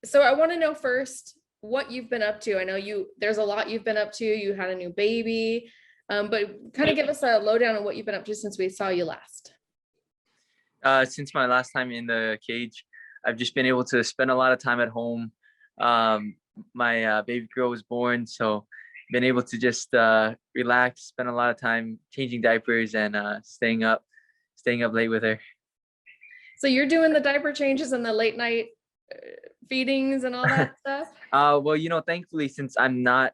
So I want to know first what you've been up to. I know there's a lot you've been up to. You had a new baby, but kind of give us a lowdown on what you've been up to since we saw you last. Since my last time in the cage, I've just been able to spend a lot of time at home. My baby girl was born, so been able to just relax, spend a lot of time changing diapers and staying up late with her. So you're doing the diaper changes and the late night feedings and all that stuff? Well, thankfully, since I'm not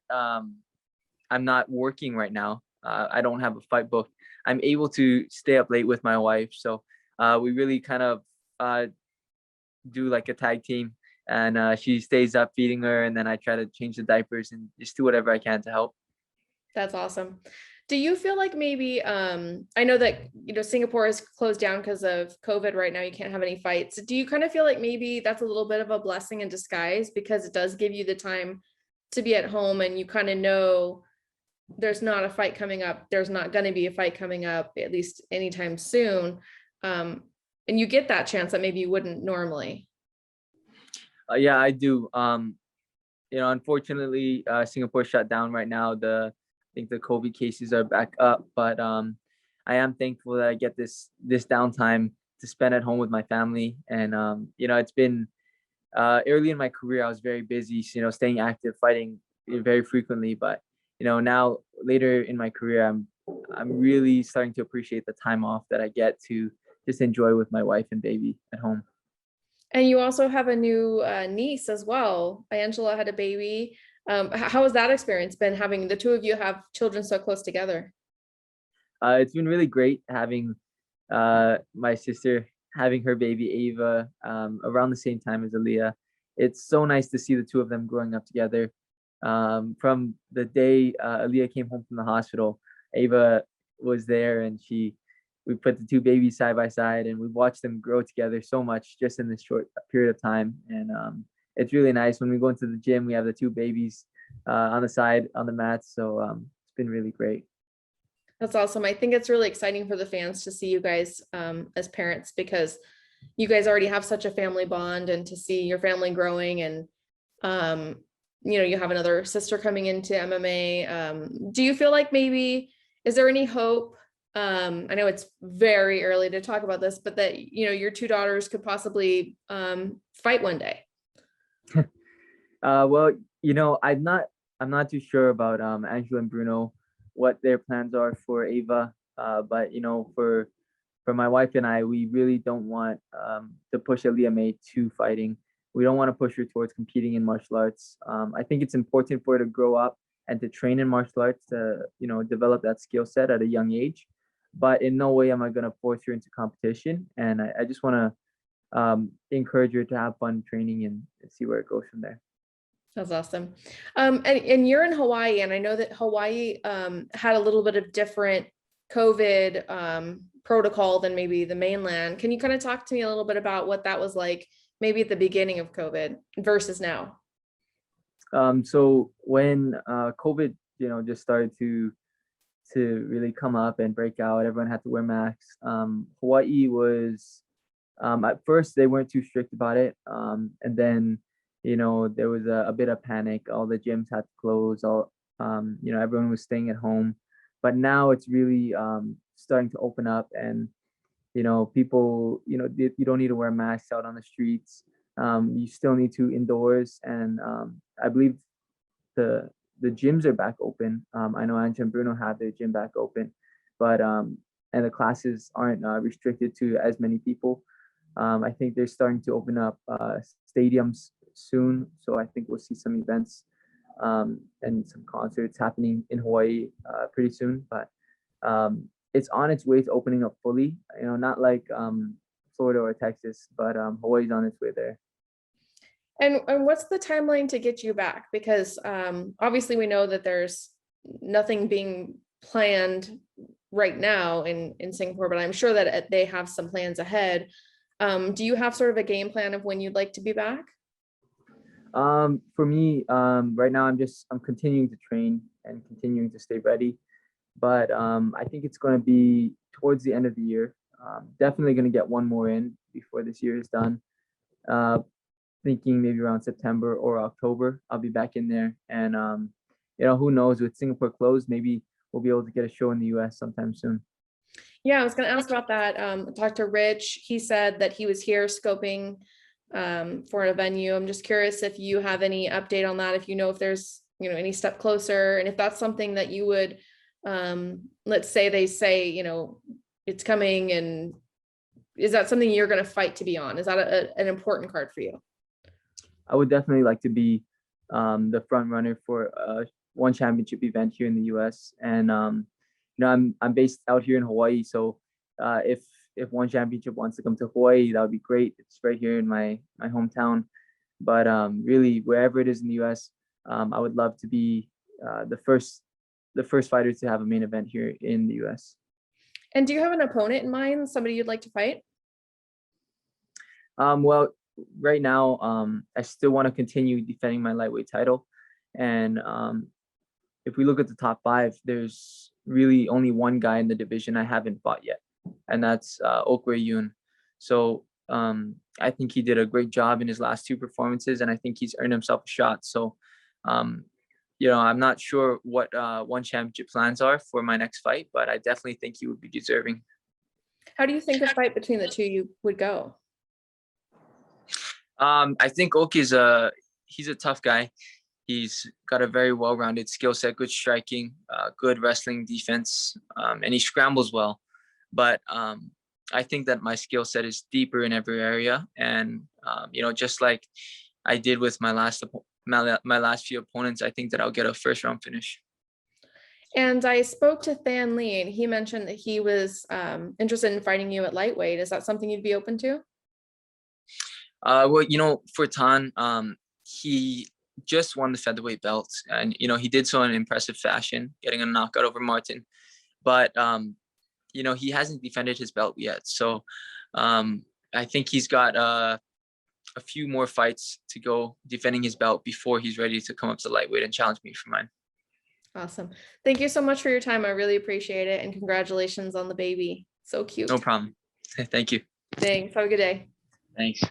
working right now, I don't have a fight booked. I'm able to stay up late with my wife, so we really kind of do like a tag team, and she stays up feeding her, and then I try to change the diapers and just do whatever I can to help. That's awesome. Do you feel like maybe I know that Singapore is closed down because of COVID right now, you can't have any fights. Do you kind of feel like maybe that's a little bit of a blessing in disguise because it does give you the time to be at home and you kind of know there's not a fight coming up, there's not going to be a fight coming up at least anytime soon, and you get that chance that maybe you wouldn't normally? Yeah, I do. Unfortunately, Singapore shut down right now. I think the COVID cases are back up, but I am thankful that I get this downtime to spend at home with my family. And it's been early in my career, I was very busy, staying active, fighting very frequently. But now later in my career, I'm really starting to appreciate the time off that I get to just enjoy with my wife and baby at home. And you also have a new niece as well. Angela had a baby. How has that experience been, having the two of you have children so close together? It's been really great having my sister having her baby Ava around the same time as Aaliyah. It's so nice to see the two of them growing up together. From the day Aaliyah came home from the hospital, Ava was there, and we put the two babies side by side, and we watched them grow together so much just in this short period of time. And it's really nice when we go into the gym. We have the two babies on the side on the mats, so it's been really great. That's awesome. I think it's really exciting for the fans to see you guys as parents, because you guys already have such a family bond, and to see your family growing, and you have another sister coming into MMA. Do you feel like maybe, is there any hope? I know it's very early to talk about this, but that your two daughters could possibly fight one day. Well, I'm not too sure about Angela and Bruno, what their plans are for Ava. But for my wife and I, we really don't want to push Aaliyah May to fighting. We don't want to push her towards competing in martial arts. I think it's important for her to grow up and to train in martial arts to develop that skill set at a young age. But in no way am I going to force her into competition. And I just want to encourage her to have fun training and see where it goes from there. That's awesome. And you're in Hawaii, and I know that Hawaii had a little bit of different COVID protocol than maybe the mainland. Can you kind of talk to me a little bit about what that was like, maybe at the beginning of COVID versus now? So when COVID, just started to really come up and break out, everyone had to wear masks. Hawaii was at first they weren't too strict about it, and then there was a bit of panic. All the gyms had to close. Everyone was staying at home. But now it's really starting to open up, and people, you don't need to wear masks out on the streets. You still need to indoors, and I believe the gyms are back open. I know Anja and Bruno have their gym back open, but and the classes aren't restricted to as many people. I think they're starting to open up stadiums soon, so I think we'll see some events and some concerts happening in Hawaii pretty soon. But it's on its way to opening up fully. Not like Florida or Texas, but Hawaii's on its way there. And what's the timeline to get you back? Because obviously we know that there's nothing being planned right now in Singapore, but I'm sure that they have some plans ahead. Do you have sort of a game plan of when you'd like to be back? For me, right now I'm continuing to train and continuing to stay ready, but I think it's going to be towards the end of the year. Definitely going to get one more in before this year is done. thinking maybe around September or October, I'll be back in there. And you know, who knows? With Singapore closed, maybe we'll be able to get a show in the U.S. sometime soon. Yeah, I was going to ask about that. I talked to Rich. He said that he was here scoping for a venue. I'm just curious if you have any update on that, if you know if there's, you know, any step closer, and if that's something that you would, let's say they say, you know, it's coming, and is that something you're going to fight to be on? Is that an important card for you? I would definitely like to be the front runner for one championship event here in the U.S. And you know, I'm based out here in Hawaii, so if one championship wants to come to Hawaii, that would be great. It's right here in my hometown. But really, wherever it is in the U.S., I would love to be the first fighter to have a main event here in the U.S. And do you have an opponent in mind, somebody you'd like to fight? Well, right now, I still want to continue defending my lightweight title, and if we look at the top five, there's really only one guy in the division I haven't fought yet, and that's Okwe Yoon. So I think he did a great job in his last two performances, and I think he's earned himself a shot. So, you know, I'm not sure what one championship plans are for my next fight, but I definitely think he would be deserving. How do you think a fight between the two you would go? I think he's a tough guy. He's got a very well-rounded skill set, good striking, good wrestling defense, and he scrambles well. But I think that my skill set is deeper in every area, and you know, just like I did with my last few opponents, I think that I'll get a first round finish. And I spoke to Than Lee, and he mentioned that he was interested in fighting you at lightweight. Is that something you'd be open to? Well, you know, for Tan, he just won the featherweight belt, and you know, he did so in impressive fashion, getting a knockout over Martin. But you know, he hasn't defended his belt yet, so I think he's got a few more fights to go defending his belt before he's ready to come up to lightweight and challenge me for mine. Awesome. Thank you so much for your time. I really appreciate it, and congratulations on the baby. So cute. No problem. Thank you. Thanks. Have a good day. Thanks.